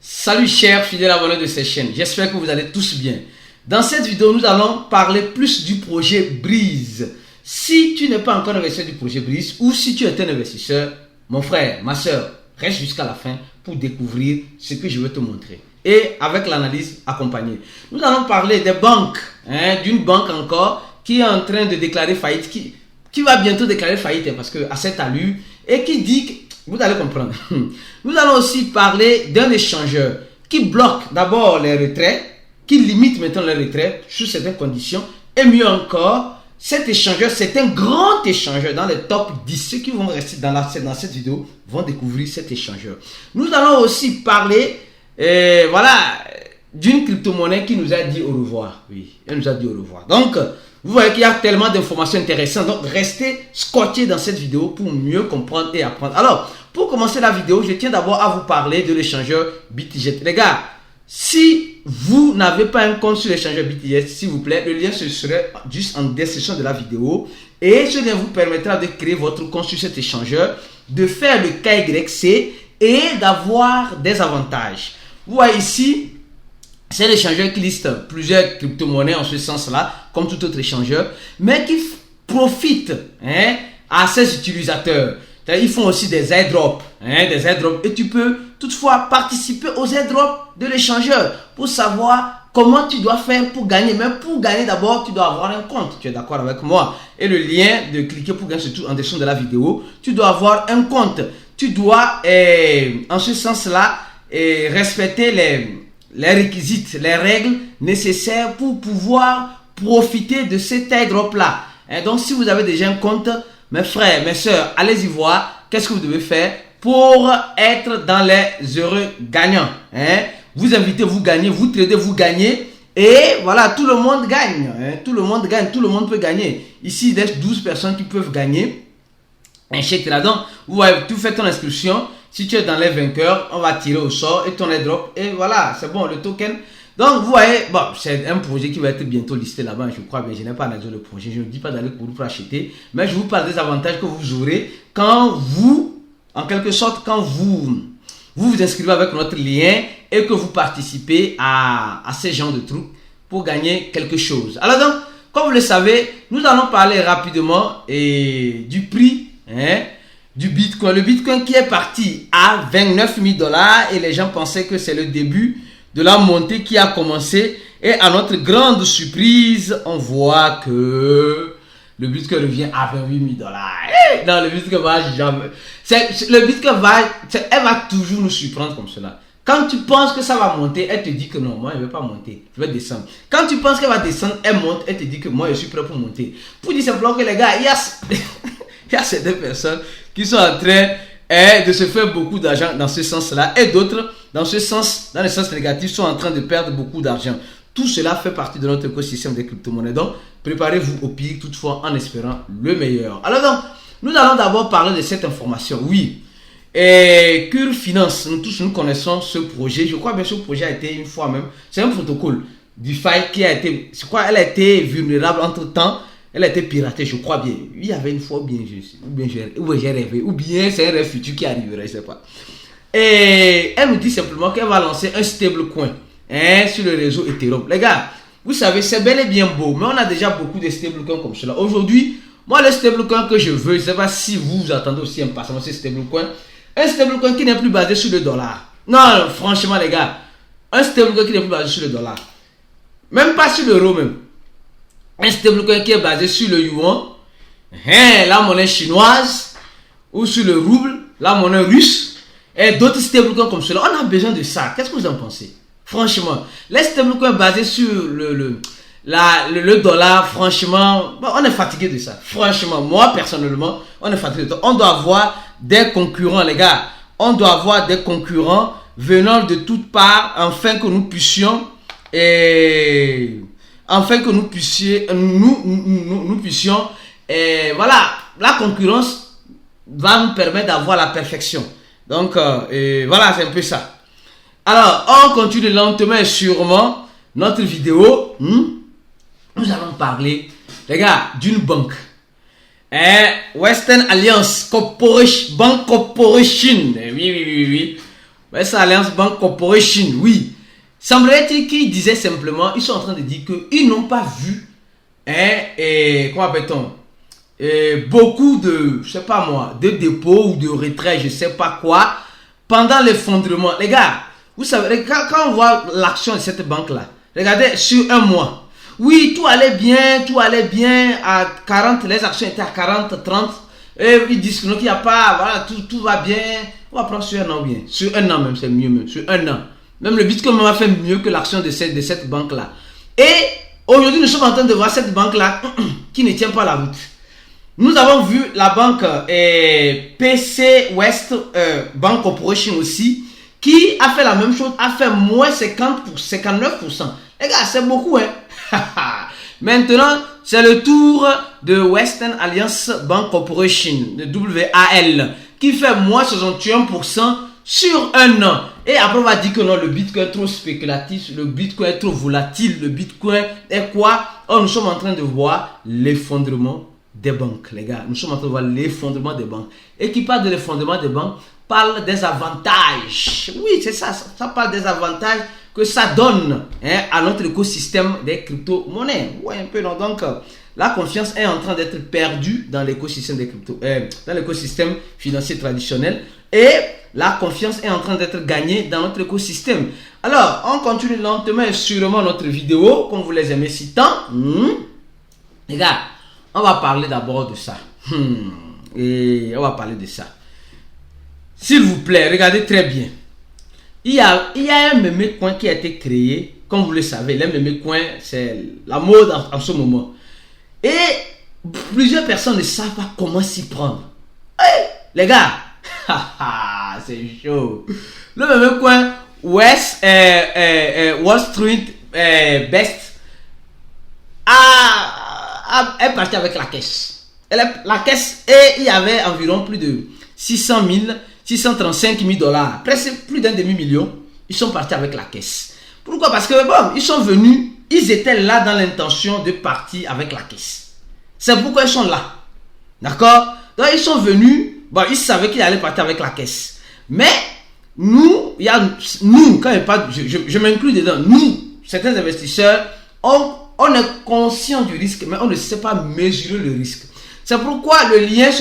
Salut chers fidèles abonnés de cette chaîne, j'espère que vous allez tous bien. Dans cette vidéo, nous allons parler plus du projet Breeze. Si tu n'es pas encore investisseur du projet Breeze ou si tu es un investisseur, mon frère, ma soeur, reste jusqu'à la fin pour découvrir ce que je vais te montrer. Et avec l'analyse accompagnée. Nous allons parler des banques, d'une banque encore qui est en train de déclarer faillite, qui va bientôt déclarer faillite parce que à cette allure et qui dit que, vous allez comprendre. Nous allons aussi parler d'un échangeur qui bloque d'abord les retraits, qui limite maintenant les retraits sous certaines conditions. Et mieux encore, cet échangeur, c'est un grand échangeur dans les top 10. Ceux qui vont rester dans cette vidéo vont découvrir cet échangeur. Nous allons aussi parler d'une crypto-monnaie qui nous a dit au revoir. Oui, elle nous a dit au revoir. Donc, vous voyez qu'il y a tellement d'informations intéressantes. Donc, restez scotchés dans cette vidéo pour mieux comprendre et apprendre. Alors, pour commencer la vidéo, je tiens d'abord à vous parler de l'échangeur BitGet. Les gars, si vous n'avez pas un compte sur l'échangeur BitGet, s'il vous plaît, le lien ce serait juste en description de la vidéo. Et ce lien vous permettra de créer votre compte sur cet échangeur, de faire le KYC et d'avoir des avantages. Vous voyez ici, c'est l'échangeur qui liste plusieurs crypto-monnaies en ce sens-là, comme tout autre échangeur, mais qui profite à ses utilisateurs. Ils font aussi des airdrops, et tu peux toutefois participer aux airdrops de l'échangeur pour savoir comment tu dois faire pour gagner. Mais pour gagner d'abord, tu dois avoir un compte. Tu es d'accord avec moi? Et le lien de cliquer pour gagner, surtout en description de la vidéo, tu dois avoir un compte. Tu dois, en ce sens-là, respecter les réquisites, les règles nécessaires pour pouvoir profiter de cet airdrop-là. Donc, si vous avez déjà un compte, mes frères, mes soeurs, allez-y voir qu'est-ce que vous devez faire pour être dans les heureux gagnants. Vous invitez, vous gagnez, vous tradez, vous gagnez. Et voilà, tout le monde gagne. Tout le monde gagne, tout le monde peut gagner. Ici, il y a 12 personnes qui peuvent gagner un chèque là. Donc, vous voyez, tu fais ton inscription. Si tu es dans les vainqueurs, on va tirer au sort et ton airdrop. Et voilà, c'est bon, le token. Donc, vous voyez, bon, c'est un projet qui va être bientôt listé là-bas, je crois, mais je n'ai pas analysé le projet. Je ne dis pas d'aller courir pour acheter, mais je vous parle des avantages que vous aurez quand vous, en quelque sorte, quand vous inscrivez avec notre lien et que vous participez à ces genres de trucs pour gagner quelque chose. Alors donc, comme vous le savez, nous allons parler rapidement du prix, du Bitcoin. Le Bitcoin qui est parti à 29 000 $ et les gens pensaient que c'est le début de la montée qui a commencé. Et à notre grande surprise, on voit que le Bitcoin revient à 28 000 $. Non, le Bitcoin va jamais. Le Bitcoin elle va toujours nous surprendre comme cela. Quand tu penses que ça va monter, elle te dit que non, moi je ne vais pas monter, je vais descendre. Quand tu penses qu'elle va descendre, elle monte, elle te dit que moi je suis prêt pour monter. Pour dire simplement que les gars, il y a certaines personnes qui sont en train de se faire beaucoup d'argent dans ce sens-là et d'autres dans le sens négatif sont en train de perdre beaucoup d'argent. Tout cela fait partie de notre écosystème des crypto-monnaies. Donc, préparez-vous au pire toutefois en espérant le meilleur. Alors donc, nous allons d'abord parler de cette information. Oui, Cure Finance, nous tous nous connaissons ce projet. Je crois bien que ce projet a été une fois même, c'est un protocole DeFi qui a été, je crois, elle a été vulnérable entre temps. Elle a été piratée, je crois bien. Il y avait une fois, ou bien j'ai rêvé, ou bien c'est un rêve futur qui arriverait, je ne sais pas. Et elle nous dit simplement qu'elle va lancer un stablecoin sur le réseau Ethereum. Les gars, vous savez, c'est bel et bien beau, mais on a déjà beaucoup de stablecoins comme cela. Aujourd'hui, moi, le stablecoin que je veux, je ne sais pas si vous attendez aussi impatiemment ce stablecoin. Un stablecoin qui n'est plus basé sur le dollar. Non, franchement, les gars, un stablecoin qui n'est plus basé sur le dollar. Même pas sur l'euro même. Un stablecoin qui est basé sur le yuan, la monnaie chinoise, ou sur le rouble, la monnaie russe, et d'autres stablecoins comme cela. On a besoin de ça. Qu'est-ce que vous en pensez? Franchement, les stablecoins basés sur le dollar, franchement, on est fatigué de ça. Franchement, moi personnellement, on est fatigué de ça. On doit avoir des concurrents, les gars. On doit avoir des concurrents venant de toutes parts, afin que nous puissions voilà, la concurrence va nous permettre d'avoir la perfection. Donc, voilà, c'est un peu ça. Alors, on continue lentement et sûrement notre vidéo. Nous allons parler, les gars, d'une banque. Western Alliance Corporation, Bank Corporation. Oui. Ouais, c'est Alliance Bank Corporation, oui. Semblerait-il qu'ils disaient simplement, ils sont en train de dire qu'ils n'ont pas vu, comment appelle-t-on, beaucoup de, je sais pas moi, de dépôts ou de retraits, je sais pas quoi, pendant l'effondrement. Les gars, vous savez, quand on voit l'action de cette banque-là, regardez, sur un mois, oui, tout allait bien, à 40, les actions étaient à 40, 30, et ils disent qu'il n'y a pas, voilà, tout va bien. On va prendre sur un an bien. Sur un an même, c'est mieux même. Sur un an. Même le Bitcoin a fait mieux que l'action de cette banque-là. Et aujourd'hui, nous sommes en train de voir cette banque-là qui ne tient pas la route. Nous avons vu la banque PC West Bank Corporation aussi, qui a fait la même chose, a fait moins 50 pour 59%. Les gars, c'est beaucoup, hein. Maintenant, c'est le tour de Western Alliance Bank Corporation, de WAL, qui fait moins 61% sur un an. Et après, on va dire que non, le Bitcoin est trop spéculatif, le Bitcoin est trop volatile, le Bitcoin est quoi? Oh, nous sommes en train de voir l'effondrement des banques, les gars. Nous sommes en train de voir l'effondrement des banques. Et qui parle de l'effondrement des banques, parle des avantages. Oui, c'est ça, ça parle des avantages que ça donne à notre écosystème des crypto-monnaies. Ouais, un peu, non? Donc, la confiance est en train d'être perdue dans l'écosystème des crypto, dans l'écosystème financier traditionnel, et la confiance est en train d'être gagnée dans notre écosystème. Alors, on continue lentement et sûrement notre vidéo, comme vous les aimez si tant. Les gars, on va parler d'abord de ça. Et on va parler de ça. S'il vous plaît, regardez très bien. Il y a un meme coin qui a été créé, comme vous le savez. Les meme coins, c'est la mode en ce moment. Et plusieurs personnes ne savent pas comment s'y prendre. Hey, les gars, c'est chaud. Le meme coin Wall Street Best est parti avec la caisse. La caisse, et il y avait environ plus de 635 000 $, presque plus d'un demi-million. Ils sont partis avec la caisse. Pourquoi? Parce que bon, ils sont venus, ils étaient là dans l'intention de partir avec la caisse. C'est pourquoi ils sont là. D'accord? Donc ils sont venus, bon, ils savaient qu'ils allaient partir avec la caisse. Mais nous, quand je m'inclus dedans, nous, certains investisseurs, on est conscient du risque, mais on ne sait pas mesurer le risque. C'est pourquoi le lien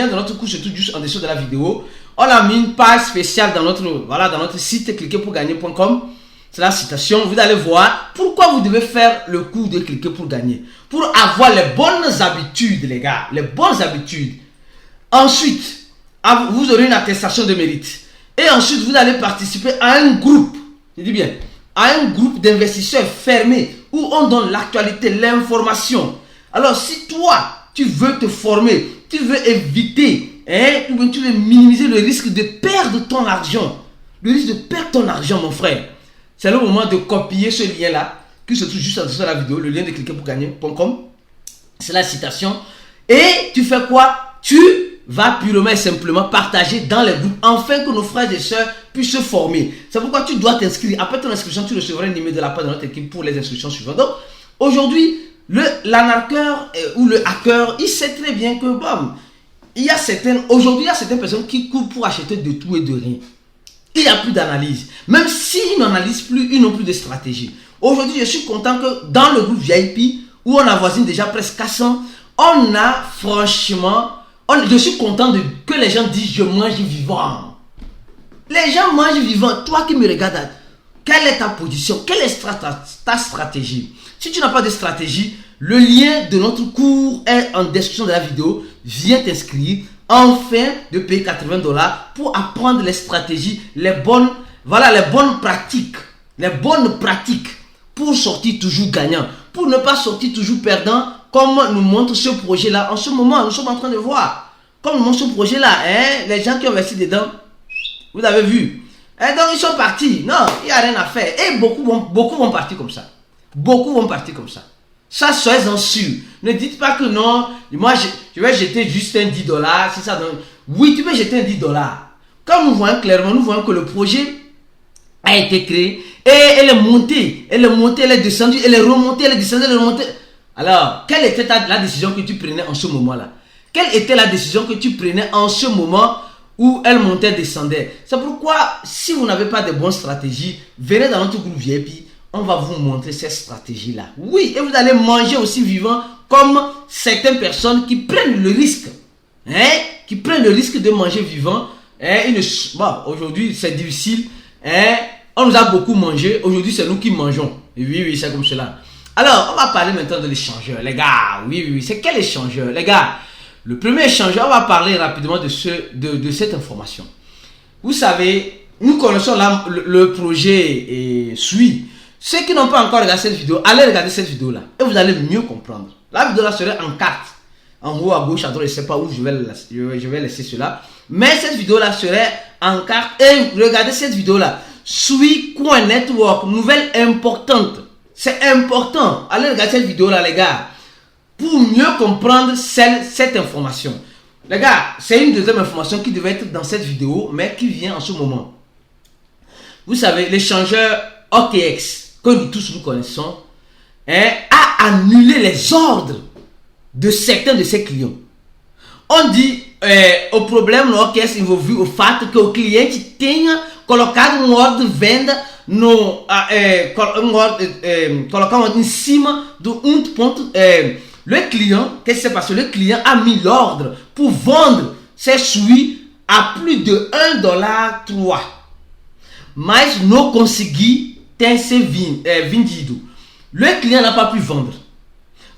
de notre cours se trouve juste en dessous de la vidéo. On a mis une page spéciale dans notre site cliquerpourgagner.com. C'est la citation. Vous allez voir pourquoi vous devez faire le cours de cliquer pour gagner. Pour avoir les bonnes habitudes, les gars. Les bonnes habitudes. Ensuite, vous aurez une attestation de mérite. Et ensuite, vous allez participer à un groupe. Je dis bien, à un groupe d'investisseurs fermés où on donne l'actualité, l'information. Alors, si toi, tu veux te former, tu veux éviter, tu veux minimiser le risque de perdre ton argent. Le risque de perdre ton argent, mon frère. C'est le moment de copier ce lien-là, qui se trouve juste en dessous de la vidéo, le lien de cliquerpourgagner.com. C'est la citation. Et tu fais quoi? Tu vas purement et simplement partager dans les groupes, afin que nos frères et sœurs puissent se former. C'est pourquoi tu dois t'inscrire. Après ton inscription, tu recevras un email de la part de notre équipe pour les inscriptions suivantes. Donc, aujourd'hui, l'arnaqueur ou le hacker, il sait très bien que aujourd'hui, il y a certaines personnes qui courent pour acheter de tout et de rien. Il n'y a plus d'analyse. Même s'ils n'analysent plus, ils n'ont plus de stratégie. Aujourd'hui, je suis content que dans le groupe VIP, où on avoisine déjà presque 400, on a franchement, je suis content que les gens disent je mange vivant. Les gens mangent vivant. Toi qui me regardes, quelle est ta position? Quelle est ta stratégie? Si tu n'as pas de stratégie, le lien de notre cours est en description de la vidéo. Viens t'inscrire. Enfin de payer 80 $ pour apprendre les stratégies, les bonnes pratiques. Les bonnes pratiques pour sortir toujours gagnant. Pour ne pas sortir toujours perdant, comme nous montre ce projet-là. En ce moment, nous sommes en train de voir. Comme nous montre ce projet-là, les gens qui ont investi dedans, vous avez vu. Et donc ils sont partis. Non, il n'y a rien à faire. Et beaucoup vont partir comme ça. Beaucoup vont partir comme ça. Ça, soyez-en sûr. Ne dites pas que non, moi je vais jeter juste un 10 $. C'est ça. Donc, oui, tu peux jeter un 10 $. Comme nous voyons clairement, nous voyons que le projet a été créé et elle est montée. Elle est descendue, elle est remontée, elle est descendue, elle est remontée. Alors, quelle était la décision que tu prenais en ce moment-là? Quelle était la décision que tu prenais en ce moment où elle montait, descendait. C'est pourquoi, si vous n'avez pas de bonnes stratégies, venez dans notre groupe VIP, on va vous montrer ces stratégies-là. Oui, et vous allez manger aussi vivant comme certaines personnes qui prennent le risque. Qui prennent le risque de manger vivant. Bon, aujourd'hui, c'est difficile. On nous a beaucoup mangé. Aujourd'hui, c'est nous qui mangeons. Et oui, c'est comme cela. Alors, on va parler maintenant de l'échangeur. Les gars, oui. C'est quel échangeur? Les gars, le premier échangeur, on va parler rapidement de cette information. Vous savez, nous connaissons là le projet SUI. Ceux qui n'ont pas encore regardé cette vidéo, allez regarder cette vidéo-là. Et vous allez mieux comprendre. La vidéo-là serait en carte. En haut, à gauche, à droite, je ne sais pas où je vais laisser cela. Mais cette vidéo-là serait en carte. Et regardez cette vidéo-là. SUI Coin Network, nouvelle importante. C'est important. Allez regarder cette vidéo-là, les gars. Pour mieux comprendre cette information. Les gars, c'est une deuxième information qui devait être dans cette vidéo, mais qui vient en ce moment. Vous savez, l'échangeur OKX, que nous tous nous connaissons, a annulé les ordres de certains de ses clients. On dit o problema no OKX envolvido o fato que o cliente tenha colocado ordem de venda colocado em cima do ponto. Le client, qu'est-ce qui s'est passé? Le client a mis l'ordre pour vendre ses SUI à plus de $1,3. Mas não consegui ter vendido. Le client n'a pas pu vendre.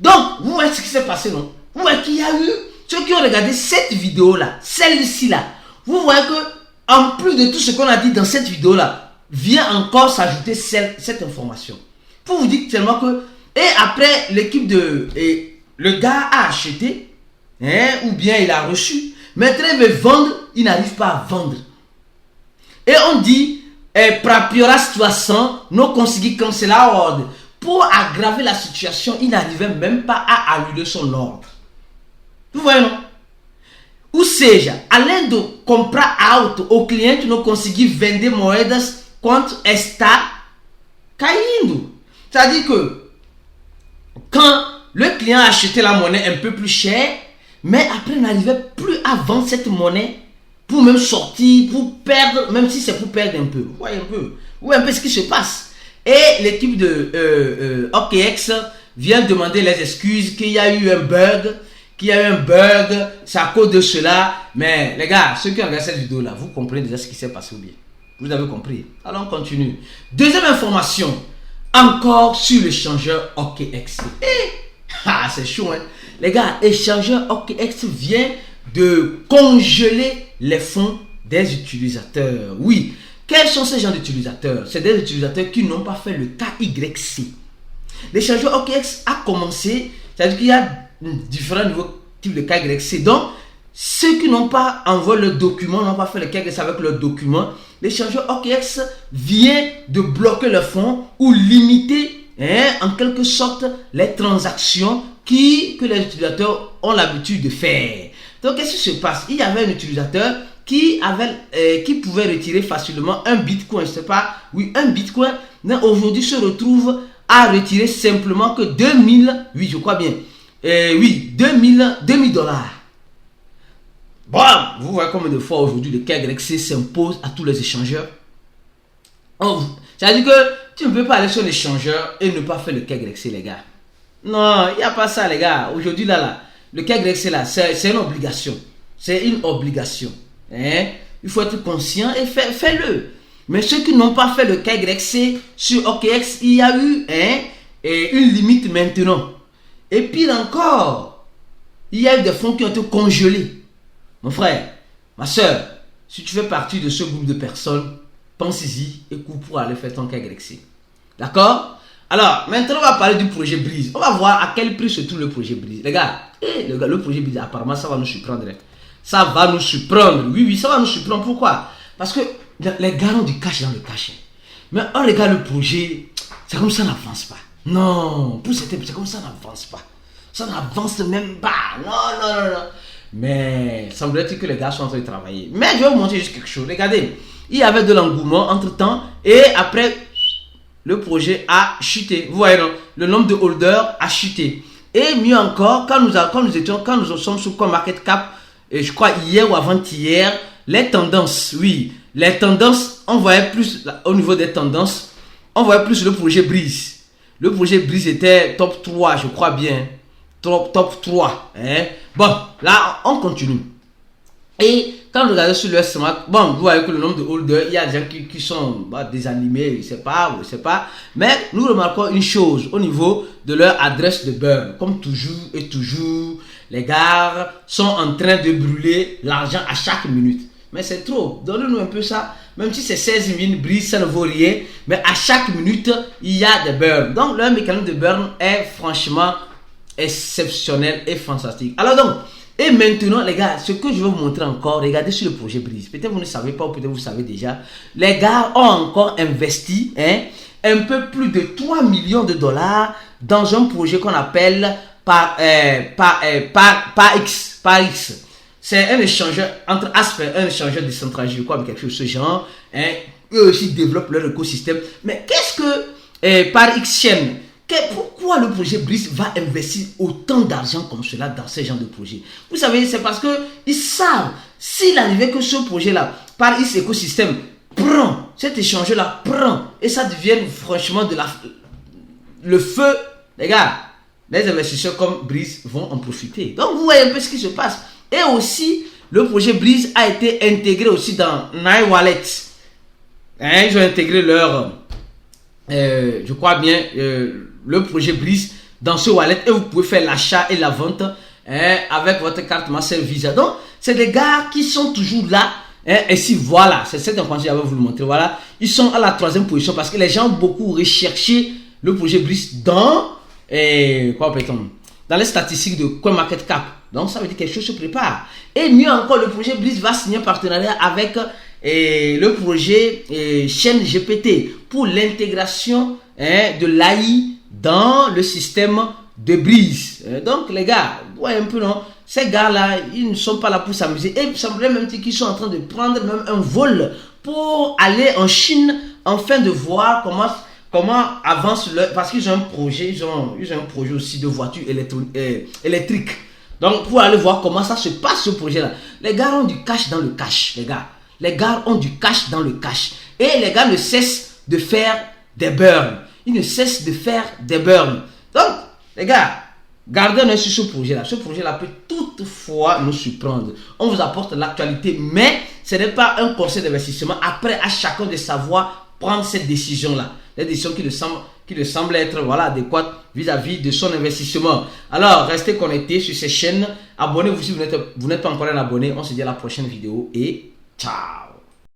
Donc, vous voyez ce qui s'est passé, non? Vous voyez qu'il y a eu, ceux qui ont regardé cette vidéo-là, celle-ci là, vous voyez que, en plus de tout ce qu'on a dit dans cette vidéo-là, vient encore s'ajouter cette information. Pour vous dire tellement que, et après l'équipe le gars a acheté, ou bien il a reçu, maintenant il veut vendre, il n'arrive pas à vendre. Et on dit, para piorar a situação, não consegui cancelar a ordem. Pour aggraver la situation, il n'arrivait même pas à annuler son ordre. Vous voyez, não? Ou seja, além de comprar alto, o cliente não conseguiu vender moedas quanto está caindo. C'est-à-dire que quand le client a acheté la monnaie un peu plus chère, mais après n'arrivait plus à vendre cette monnaie pour même sortir, pour perdre, même si c'est pour perdre un peu. Vous voyez un peu, vous voyez un peu ce qui se passe. Et l'équipe de OKX vient demander les excuses qu'il y a eu un bug, c'est à cause de cela. Mais les gars, ceux qui ont regardé cette vidéo-là, vous comprenez déjà ce qui s'est passé ou bien? Vous avez compris? Alors on continue. Deuxième information, encore sur l'échangeur OKX. C'est chaud, hein? Les gars, l'échangeur OKX vient de congeler les fonds des utilisateurs. Oui. Quels sont ces gens d'utilisateurs? C'est des utilisateurs qui n'ont pas fait le KYC. L'échangeur OKX a commencé, c'est-à-dire qu'il y a différents nouveaux types de KYC. Donc, ceux qui n'ont pas envoyé le document, n'ont pas fait le KYC avec le document, l'échangeur OKX vient de bloquer le fonds ou limiter en quelque sorte les transactions que les utilisateurs ont l'habitude de faire. Donc, qu'est-ce qui se passe? Il y avait un utilisateur qui pouvait retirer facilement un bitcoin, je sais pas, oui, un bitcoin, mais aujourd'hui se retrouve à retirer simplement que 2000, oui, je crois bien, oui, 2000 $. Bon, vous voyez combien de fois aujourd'hui le KYC s'impose à tous les échangeurs. C'est-à-dire que tu ne peux pas aller sur l'échangeur et ne pas faire le KYC, les gars. Non, il n'y a pas ça, les gars. Aujourd'hui, là, le KYC, là, c'est une obligation. C'est une obligation. Il faut être conscient et fais-le. Mais ceux qui n'ont pas fait le KYC sur OKX, il y a eu une limite maintenant. Et pire encore, il y a eu des fonds qui ont été congelés. Mon frère, ma soeur, si tu fais partie de ce groupe de personnes, pense-y et cours pour aller faire ton KYC. D'accord? Alors, maintenant, on va parler du projet Brise. On va voir à quel prix se trouve le projet Brise. Les gars, le projet Brise, apparemment, ça va nous surprendre. Ça va nous surprendre. Oui, ça va nous surprendre. Pourquoi? Parce que les gars ont du cash dans le cash. Mais on regarde le projet, c'est comme ça n'avance pas. Non, pour certains, c'est comme ça n'avance pas. Ça n'avance même pas. Non. Mais semblerait-il que les gars sont en train de travailler. Mais je vais vous montrer juste quelque chose. Regardez, il y avait de l'engouement entre temps et après, le projet a chuté. Vous voyez, non? Le nombre de holders a chuté. Et mieux encore, quand nous sommes sur CoinMarketCap, et je crois hier ou avant-hier, les tendances, oui, les tendances, on voyait plus, au niveau des tendances, on voyait plus le projet Breeze. Le projet Breeze était top 3, je crois bien. Top 3. Hein? Bon, là, on continue. Et quand vous regardez sur le smart, bon, vous voyez que le nombre de holders, il y a des gens qui sont désanimés, je sais pas. Mais nous remarquons une chose au niveau de leur adresse de burn. Comme toujours et toujours, les gars sont en train de brûler l'argent à chaque minute. Mais c'est trop. Donnez-nous un peu ça. Même si c'est 16 000 brises, ça ne vaut rien. Mais à chaque minute, il y a des burns. Donc, leur mécanisme de burn est franchement exceptionnel et fantastique. Alors donc, et maintenant les gars, ce que je vais vous montrer encore, regardez sur le projet Breeze. Peut-être vous ne savez pas ou peut-être vous savez déjà. Les gars ont encore investi un peu plus de 3 millions de dollars dans un projet qu'on appelle par X. C'est un échangeur entre Asper, un échangeur décentralisé, quoi, quelque chose de ce genre. Eux aussi développent leur écosystème. Mais qu'est-ce que par X-Chain? Pourquoi le projet Breeze va investir autant d'argent comme cela dans ce genre de projet? Vous savez, c'est parce qu'ils savent, s'il arrivait que ce projet-là, par X écosystème, prend, cet échangeur-là prend, et ça devient franchement le feu, les gars, les investisseurs comme Breeze vont en profiter. Donc, vous voyez un peu ce qui se passe. Et aussi, le projet Breeze a été intégré aussi dans NaiWallet. Ils ont intégré leur, je crois bien, le projet Breeze dans ce wallet et vous pouvez faire l'achat et la vente avec votre carte Master Visa. Donc, c'est des gars qui sont toujours là. Et si voilà, c'est cette information que je vais vous le montrer. Voilà, ils sont à la 3e position parce que les gens ont beaucoup recherché le projet Breeze dans dans les statistiques de CoinMarketCap. Donc, ça veut dire que quelque chose se prépare. Et mieux encore, le projet Breeze va signer un partenariat avec le projet Chaîne GPT pour l'intégration de l'AI dans le système de Breeze. Donc les gars, ouais un peu non, ces gars-là, ils ne sont pas là pour s'amuser. Et il semblerait même qu'ils sont en train de prendre même un vol pour aller en Chine afin de voir comment avance parce qu'ils ont un projet, ils ont un projet aussi de voitures électriques. Donc pour aller voir comment ça se passe ce projet-là. Les gars ont du cash dans le cash, les gars. Les gars ont du cash dans le cash. Et les gars ne cessent de faire des burns. Ils ne cessent de faire des burns. Donc, les gars, gardez un œil sur ce projet-là. Ce projet-là peut toutefois nous surprendre. On vous apporte l'actualité, mais ce n'est pas un conseil d'investissement. Après, à chacun de savoir prendre cette décision-là. Les décisions qui le semblent être adéquates vis-à-vis de son investissement. Alors, restez connectés sur ces chaînes. Abonnez-vous si vous n'êtes pas encore un abonné. On se dit à la prochaine vidéo et ciao.